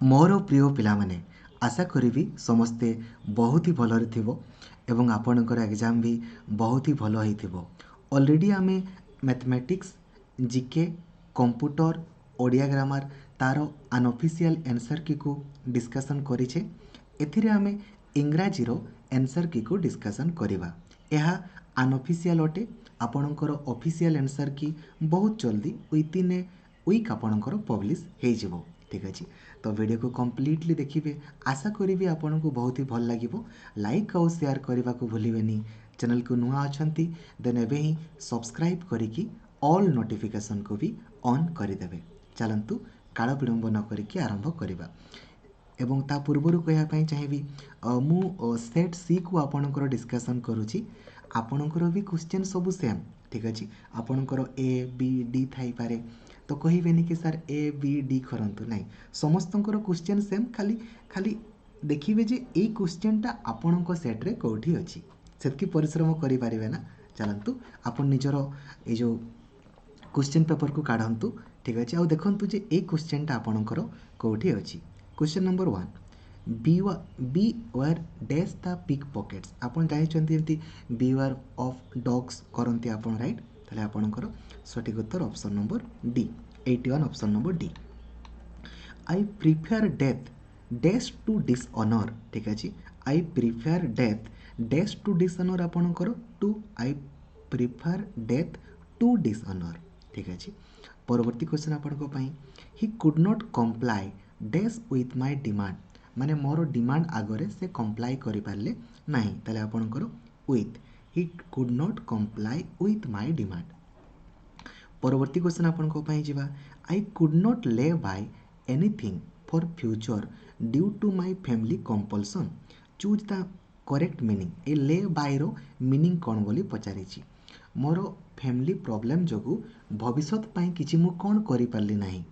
मोर प्रिय पिलामाने आशा करी समस्ते बहुत ही भलरे थिबो एवं आपणकर एग्जाम भी बहुत ही भल होइथिबो। ऑलरेडी आमे mathematics GK computer Odia grammar तार अनऑफिशियल आंसर की को डिस्कशन करिछे। एथिरे आमे इंग्राजी रो आंसर की को डिस्कशन करिबा। यह अनऑफिशियल अटे आपणकर ऑफिशियल आंसर की बहुत जल्दी विदिन ए वीक आपणकर पब्लिश हो जिवो। ठीक अछि तो वीडियो को कंप्लीटली देखिए। आशा करी आपन को बहुत ही भल लगे। लाइक और शेयर करने को भूलें। चैनल को नुआ अच्छी देन एवं ही सब्सक्राइब करी ऑल नोटिफिकेशन को भी ऑन करदे। चलतु काल विलंब न करके आरंभ करवा। एवं ता पूर्वर कहवाई चाहिए मु सेट सी को आपणकर डिस्कसन करुँची। आपणकर भी क्वेश्चन सब सेम। ठीक अच्छे आपणकर ए बी डी थाई पारे तो कहबेनि कि सर ए बी डी करंतु नहीं समस्तंकर क्वेश्चन सेम खाली खाली देखिए जे ये क्वेश्चनटा आपणक सेट्रे कौटी अच्छी से परिश्रम करें ना। चलतु आप निजर ये जो क्वेश्चन पेपर को काढ़ंतु। ठीक अच्छे आउ देखंतु जे ये क्वेश्चनटा आपणकर कौटी अच्छी। Question number 1 beware dash the pickpockets आपन जानते बी वेयर ऑफ डॉग्स करंती आपन राइट ताले आपनकर सठिक उत्तर option number D 81 option number D. I prefer death dash to dishonour. ठीक अच्छे I prefer death dash to dishonour आपनकर to I prefer death to dishonour. ठीक अच्छे परवर्ती क्वेश्चन आपन he could not comply dash with my demand माने मोर demand आगरे से कंप्लाई करि पारले नाही ताले आपनकर with he could not comply with my demand. परवर्ती क्वेश्चन आपन को पाई जिबा I could not lay by anything for future due to my family compulsion choose the correct meaning. ए ले बाय रो मीनिंग कोन बोली पचारिछि मोर फैमिली प्रॉब्लम जोगु भविष्यत पाई किछि मु कोन करि पारली नाही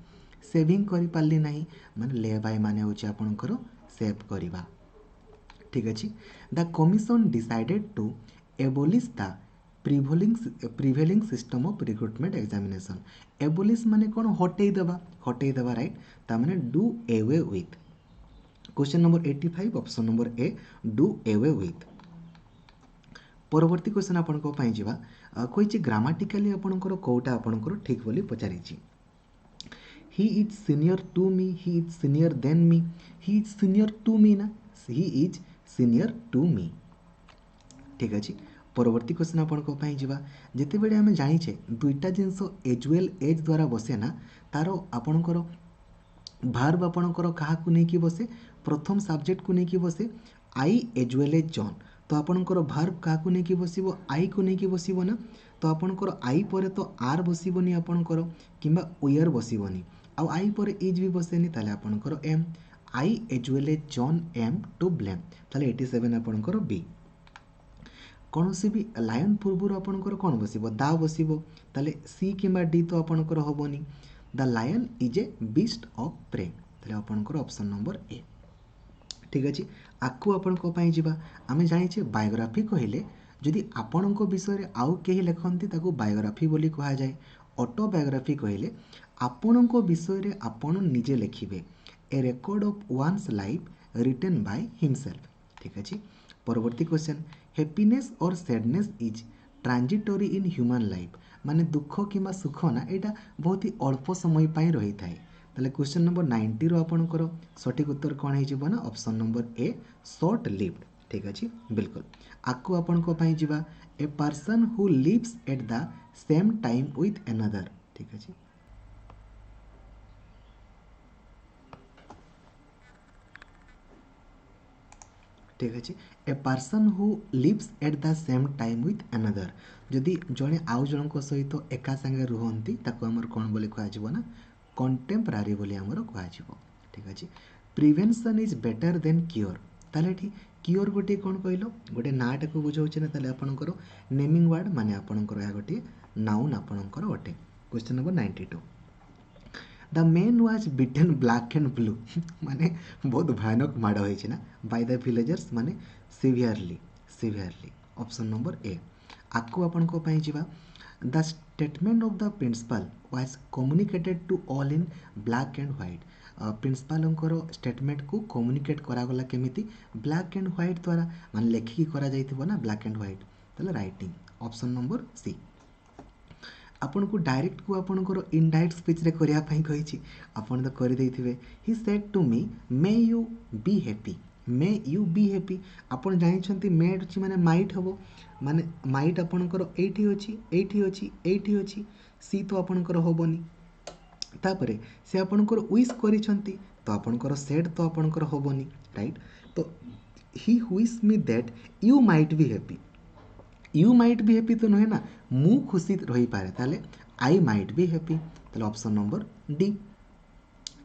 सेविंग करि पारली नाही माने ले बाय माने होछि आपनकर सेव करिबा। ठीक अछि the commission decided to abolish the prevailing system of recruitment examination. Abolish माने कोन हटै देबा राइट ता माने do away with. Question number 85 option number A do away with. परवर्ती क्वेश्चन आपन को पाई जिबा कोइछि ग्रामाटिकली आपनकर कोटा आपनकर ठीक बोली पचारिछि। He is senior to me he is senior than me he is senior to me ना he is senior to me. ठीक अच्छे परवर्ती क्वेश्चन आपन को पाई जिबा जेते बेले हमें जानिछे दुईटा जिंस एज वेल एज द्वारा बसे ना तारो आपनकर भार्ब आपनकर कहा को नहीं कि बसे प्रथम सब्जेक्ट को नहीं कि बसे आई एज वेल एज जॉन तो आपनकर भार्ब कहा को नहीं कि बसिबो आई को नहीं कि बसिबो ना तो आपनकर आई परे तो आर बसिबोनी आपनकर किंबा वेयर बसिबोनी आउ आई पर इज भी बसेनी ताले आपनकर am I as well as John am to blame ताले 87 आपनकर बी। कौन से भी लायन पूर्व आपनकर कौन बसिबो दा बसिबो ताले सी किंबा डी तो आपनकर होबोनी the lion is a beast of prey ताले आपनकर ऑप्शन नंबर ए। ठीक अच्छे आकु आपण को पाई जिबा आमे जानिछे बायोग्राफी कहिले जदि आपणको विषय आउ केही लेखन्ति ताको बायोग्राफी बोली कहा जाए। ऑटोबायोग्राफी कहिले आपणको विषय आपण निजे लेखिबे a record of one's life written by himself. ठीक अच्छे परवर्ती क्वेश्चन हैप्पीनेस और sadness is transitory in human life माने दुख किंबा सुख ना एटा बहुत ही अल्प समय पाई रही थाए ताले क्वेश्चन नंबर 90 रो आपनकर सठिक उत्तर कौन है जीवन ना option number A short lived. ठीक अच्छे बिल्कुल आकु आपन को पाई जिबा a person who lives at the same time with another. ठीक अच्छे ठीक अच्छे a person who lives at the same time with another जदि जड़े आउ जन सहित एका संगे रुहंती ताको हमर कौन बोली कह ना कंटेम्परारी बोली हमर कह। ठीक अच्छे prevention is better than cure ताले ठीक क्योर गोटे कौन कहलो गोटे नाटा को बुझाऊे ना ताले आपनकर नेमिंग वर्ड माने आपनकर या गोटे नाउन आपनकर अटे। Question number 92 the man was beaten black and blue माने बहुत भयानक माड़ होइछि ना बाय द विलेजर्स माने सिवियरली ऑप्शन नंबर ए। आकु आपन को पाई जिबा the statement of the principal was communicated to all in black and white principal statement को कम्युनिकेट करागला केमिति ब्लैक एंड व्हाइट द्वारा मान लेखिकी करा जाइथिबो ना ब्लैक एंड व्हाइट तले राइटिंग ऑप्शन नंबर सी आपन को डायरेक्ट को आपनकर इनडायरेक्ट स्पीच रे करिया पई कहिछि आपन तो करि दैथिबे he said to me may you be happy आपन जानि छथि मे अछि माने माइट हबो माने माइट आपनकर एठी अछि सी तो आपनकर होबनी तापरे से आपनकर विश करिसंती तो आपनकर सेड तो आपनकर होबनी राइट तो he wish me that you might be happy तो नुहे ना मु खुशी रही पारे ताले आई माइट बी हैप्पी ताले ऑप्शन नंबर डी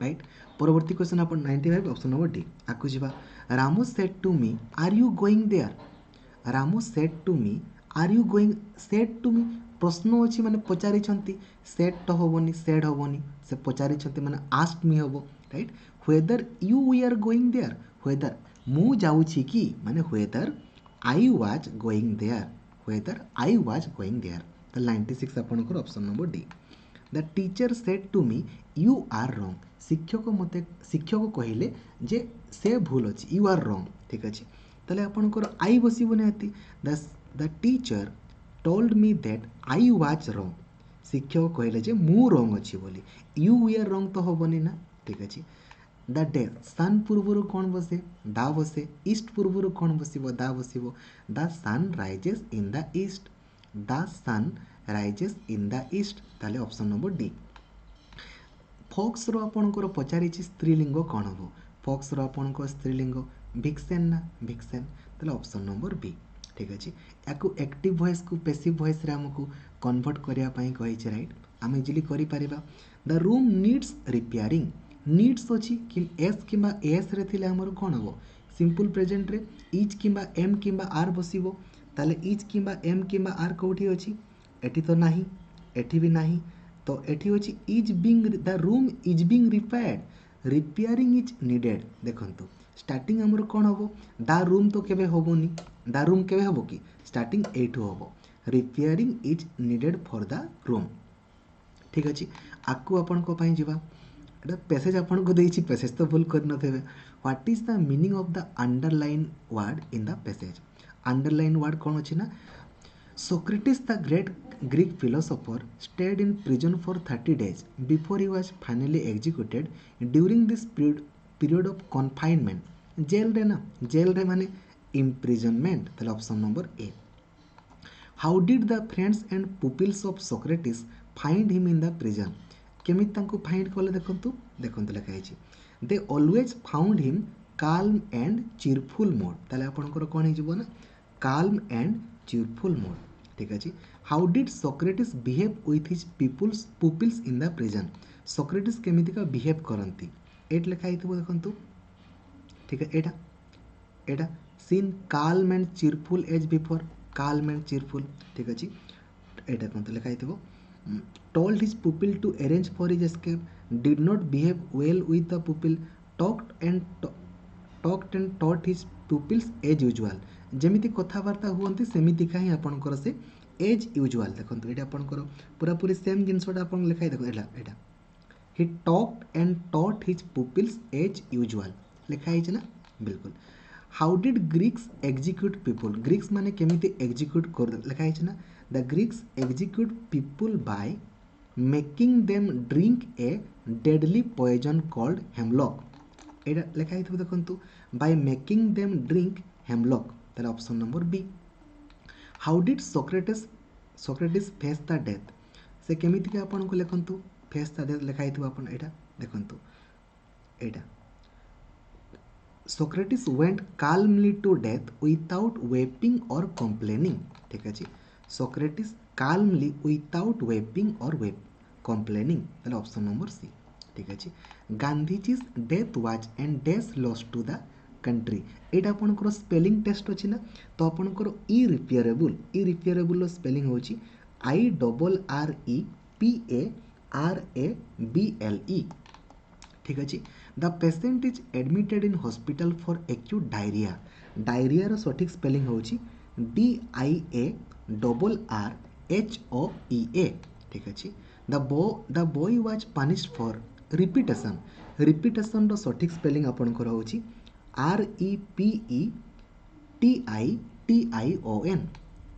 राइट परवर्ती क्वेश्चन अपन 95 ऑप्शन नंबर डी आकु जिबा Ramu said to me are you going there Ramu said to me are you going said to me प्रश्न अछि माने पचारि छंती सेड तो होबनी सेड होबनी से पचारि छंती माने आस्क्ड मी होबो right whether you we are going there whether मु जाउछि कि माने whether I was going there whether I was going there. The 96 आपनकर option number D. The teacher said to me, you are wrong. शिक्षक कहिले जे से भूल अछि you are wrong ठीक अछि तले आपनकर I बसिबो निहाती the teacher told me that I was wrong. शिक्षक कहिले जे मु wrong अछि बोली you were wrong तो होबनी ना ठीक अछि द डे सन पूर्वर कौन बसे दा बसे ईस्ट पूर्वर कौन बसिबो दा बसिबो the sun rises in the east the sun rises in the east ताले ऑप्शन नंबर डी फॉक्स रो आपनकर पचारिछि स्त्रीलिंग कौन हबो फॉक्स रो आपनकर स्त्रीलिंग भिक्सेन ना भिक्सेन ताले ऑप्शन नंबर बी ठीक अछि याकू एक्टिव वॉइस को पैसिव वॉइस रे हमकू कन्वर्ट करिया पई कहिछि राइट हम इजिली करि परिबा the room needs repairing needs अच्छी कि एस कि एस रे थिले हमर कौन हम सिंपल प्रेजेंट रे इज कि एम कि आर बसिबो ताले इज कि एम कि आर कौटी अच्छी एठी तो नाही एठी भी नाही तो एठी अच्छी is being the room is being repairing is needed देखंतु स्टार्टिंग हमर कौन हम द रूम तो केबे होबोनी द रूम केबे होबो कि स्टार्टिंग एठू होबो repairing is needed for the room ठीक अछि आकु आपन को पई जिबा एटा पैसेज आपन को देछि पैसेज तो भूल कर नथेबे what is the meaning of the underline word in the passage underline word कौन अछि ना Socrates the great Greek philosopher stayed in prison for 30 days before he was finally executed during this period of confinement jail रे ना jail रे माने imprisonment ताले option number A How did the friends and pupils of Socrates find him in the prison केमिति तांको find कले देखंतु लेखा हैछि they always found him calm and cheerful mode ताले आपनकर कोन हे जिवो ना calm and cheerful mode ठीक अछि how did Socrates behave with his pupils in the prison Socrates केमिति का बिहेव करंती एट लेखा हितबो देखंतु ठीक है एटा scene calm and cheerful as before calm and cheerful ठीक अछि एटा कोन लेखा हितबो told his pupil to arrange for his escape, did not behave well with the pupil, talked and taught his pupils as usual. जेमिति कथाबार्ता हुअन्ति सेमिति का ही आपनकर से as usual देखंतु एटा आपनकर पूरा पूरी सेम जिंसटा आपन लिखाई देखो एटा he talked and taught his pupils as usual लिखाई छै ना बिल्कुल how did Greeks execute people Greeks माने केमिति execute कर लिखाई छै ना the Greeks execute people by making them drink a deadly poison called hemlock एटा लिखाई थबो देखंतु by making them drink hemlock ताले option number B how did Socrates face the death से केमिति के आपन को लिखंतु फेस द डेथ लिखाई थबो आपन एटा देखंतु एटा Socrates went calmly to death without weeping or complaining ठीक है Socrates calmly without weeping or complaining ताले ऑप्शन नंबर सी ठीक है गांधीजी's death was and dash lost to the country एटा आपनकर स्पेलिंग टेस्ट अछि ना तो आपनकर इरिपेयरेबल स्पेलिंग होछि IRREPARABLE ठीक अछि the patient is admitted in hospital for acute diarrhoea रो सठिक स्पेलिंग होछि DIARRHOEA ठीक अछि the boy was punished for repetition repetition रो सठिक स्पेलिंग आपनकर होची REPETITION।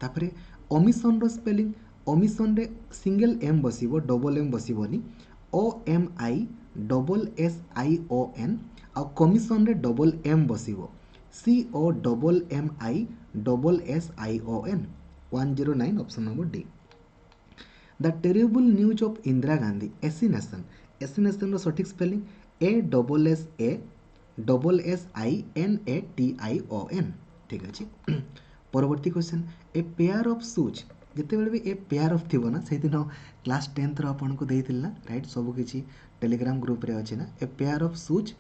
तापरे ओमिशन रो स्पेलिंग ओमिशन रे सिंगल एम बसिबो डबल एम बसिबोनी OMISSION आ कमिशन रे डबल एम बसिबो COMMISSION 109 option number D. The terrible news of Indira Gandhi assassination रो सठिक स्पेलिंग ASSASSINATION। ठीक अच्छे। परवर्ती question a pair of shoes जिते भी ए पेयर ऑफ थी ना से दिन क्लास 10th रो आपन को देइथिल ना राइट सब किछि टेलीग्राम ग्रुप रे अछि ना a pair of shoes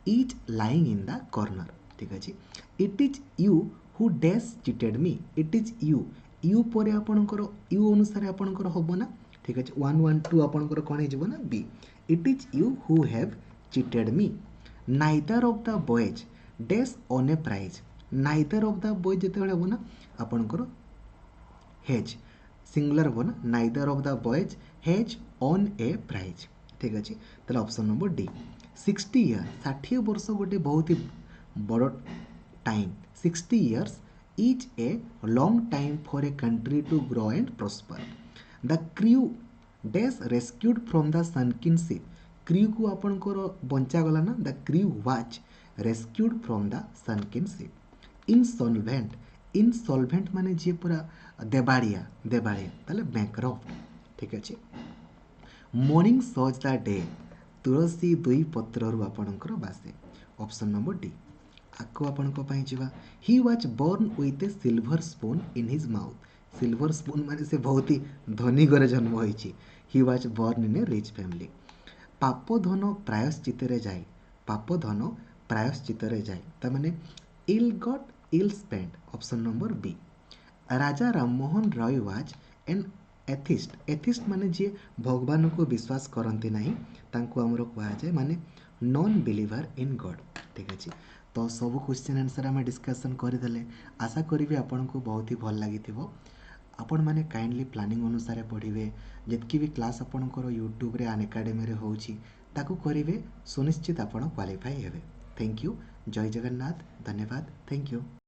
is lying in the corner. ठीक अच्छे। It is you who dash cheated me it is you पर आपणकर यू अनुसार आपणकर होबो ना। ठीक अच्छे 1 1 2 आपणकर कोन हे ना B it is you who have cheated me. Neither of the boys dash on a prize neither of the boys जेते होबो ना आपणकर हैज सिंगुलर होबो ना neither of the boys has on a prize. ठीक अच्छे ताले ऑप्शन नंबर डी 60 ईयर 60 वर्ष गोटे बहुत ही बड़ time 60 years is a long time for a country to grow and prosper. The crew dash rescued from the sunken ship. Crew को अपन को बंचा गला ना the crew was rescued from the sunken ship. Insolvent माने जे पूरा देबाड़िया ताले bankrupt। ठीक अच्छे। Morning सज द डे तुलसी दुई पत्ररू आपणकर बासे ऑप्शन नंबर डी। आको आपनको पाई जिवा he was born with a silver spoon in his mouth silver spoon माने से बहुत ही धनी घरे जन्म होइछि he was born in a rich family. पाप धन प्रायश्चित रे जाए पाप धन प्रायश्चित रे जाए ता माने ill got ill spent option number B. Raja Rammohan Roy was an atheist माने जे भगवान को विश्वास करती ना तांको हमरो कहा जाए माने नॉन बिलीवर इन गॉड। ठीक अच्छे तो सब क्वेश्चन आंसर आम डिस्कसन करदे आशा करी आपन को बहुत ही भल लगी आपण मैंने काइंडली प्लानिंग अनुसार पढ़े जितकी भी क्लास आपंकर यूट्यूब रे अनएकाडेमी रे होउछि ताकू करेंगे सुनिश्चित आप क्वालिफाई हेबे। थैंक यू जय जगन्नाथ धन्यवाद थैंक यू।